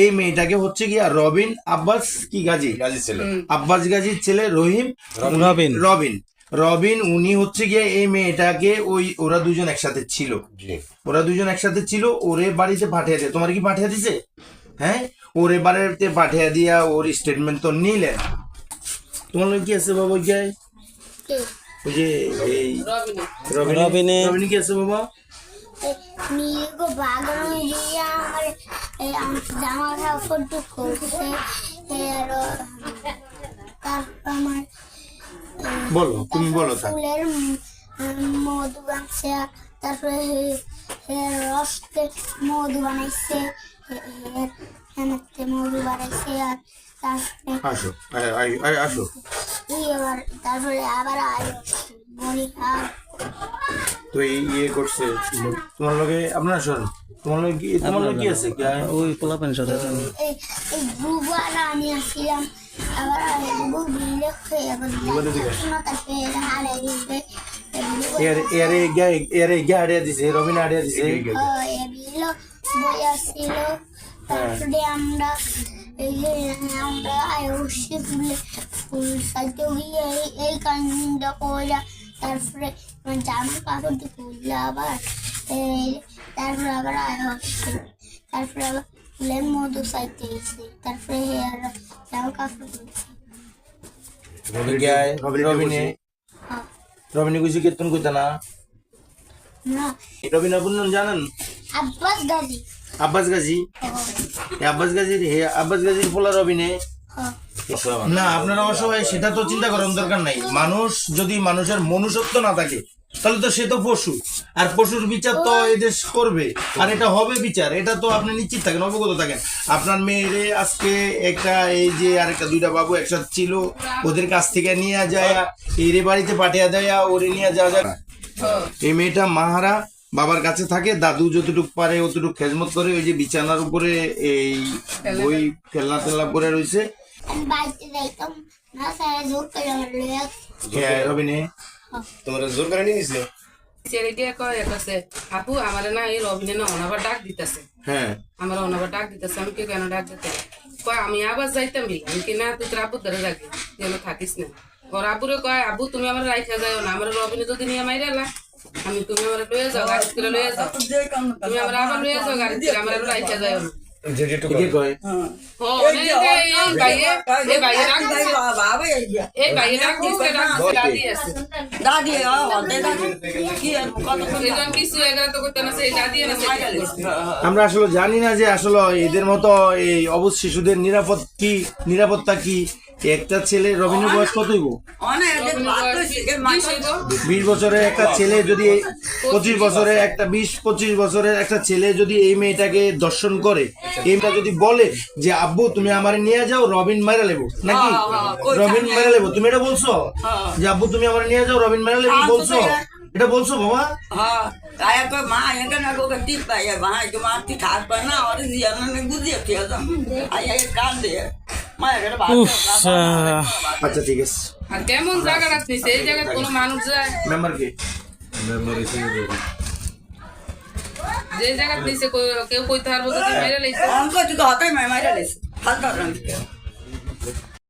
এই মেয়েটাকে হচ্ছে গিয়া রবিন আব্বাস কি গাজী ছেলে আব্বাস গাজীর ছেলে রহিম রবিন। রবিন রবিন উনি হচ্ছে গিয়ে এই মেয়েটাকে ওরা দুজন একসাথে ছিল, ওরা দুজন একসাথে ছিল। ওরে বাড়িতে পাঠিয়ে দেয়, তোমার কি পাঠিয়ে দিছে? হ্যাঁ, ওরে বাড়িতে পাঠিয়ে দিয়া ওর স্টেটমেন্ট তো নিলেন। তোমার কি আছে বাবা? গায়ে ওই যে এই রবিনে কি আছে বাবা? জামা কাপড় করছে, আমার বলো, তুমি বলো। ফুলের মধু বানাইছে, তারপরে রসতে মধু বানাইছে, মধু বানাইছে। আর তারপরে আসো আসো। তারপরে আবার বলি তো ইয়ে করছে তোমার লগে, আপনার শোন, তোমার লগে কি আছে? ওই পোলাপানের সাথে এই গুবার আমি আসছিলাম, আবার রবিন আড়িয়া দিছে। বই আসছিল। তারপরে আমরা ফুল সাজতে গিয়ে এই কাজটা কইরা, তারপরে জামা কাপড় খুললে আবার তারপরে আবার তারপরে আবার ফুলের মধু চাইতে এসে, তারপরে জামা কাপড় খুলছে। রবিনে কিছু কীর্তন করতে না? রবিন আপন জানেন? আব্বাস গাজী। আব্বাস গাজী আব্বাস গাজীর পোলা রবিনে না। আপনারা অসহায় সেটা তো চিন্তা করার দরকার নাই। মানুষ যদি মানুষের মনুষ্যত্ব না থাকে তাহলে তো সে তো পশু, আর পশুর বিচার তো এদেশ করবে, আর এটা হবে বিচার। এটা তো আপনি নিশ্চিত থাকেন, অবগত থাকেন। আপনার মেয়েরে আজকে একটা এই যে আরেকটা দুইটা বাবু একসাথে ছিল, ওদের কাছ থেকে নিয়ে যায় এর বাড়িতে পাঠিয়ে দেয়, ওরে নিয়ে যাওয়া যায়। এই মেয়েটা মাহারা বাবার কাছে থাকে, দাদু যতটুকু পারে অতটুকু খেজমত করে। ওই যে বিছানার উপরে এই বই খেলনা টেলনা করে রয়েছে। রবিনে তোমার জোর করে নিয়ে গেছে ছেলে দিয়ে কয় কাছে, আপু আমার না এই রবিনে না অনাবার ডাক দিতেছে। হ্যাঁ, আমার অনাবার ডাক দিতেছে। আমি কেন ডাক দিতে কয়, আমি আবার যাইতাম আমি কি না, তুই তোর আপুর ধরে রাখবি, যেন থাকিস না। ওর আপুরে কয়, আবু তুমি আমার রাইখা যাও না, আমার রবিনে যদি নিয়ে মাইরালা, আমি তুমি আমার লয়ে যাও, গাড়ি থেকে লয়ে যাও, তুমি আমার আবার লয়ে যাও গাড়ি থেকে, আমার রাইখা যাও না। আমরা আসলে জানি না যে আসলে এদের মতো এই অবুঝ শিশুদের নিরাপত্তা কি। একটা ছেলে, রবিনের বয়স কত হইব? 20 বছরের একটা ছেলে যদি 25 বছরের একটা 20-25 বছরের একটা ছেলে যদি এই মেয়েটাকে দর্শন করে, এই মেয়েটা যদি বলে যে আব্বু তুমি আমারে নিয়ে যাও, রবিন মারা লেবো নাকি? রবিন মারা লেবো, তুমি এটা বলছো যে আব্বু তুমি আমারে নিয়ে যাও, রবিন মারা লেবো বলছো? এটা বলছো বাবা? আচ্ছা ঠিক আছে। আর কেমন জায়গা রাখতেছে, এই জায়গায় কোনো মানুষ যায়? মেম্বার কে? যে জায়গা দিছে কেউ কইতে পারবো যদি মেরে লাইছে। অঙ্ক তুই হতাই মাইরা লেছে ফালতু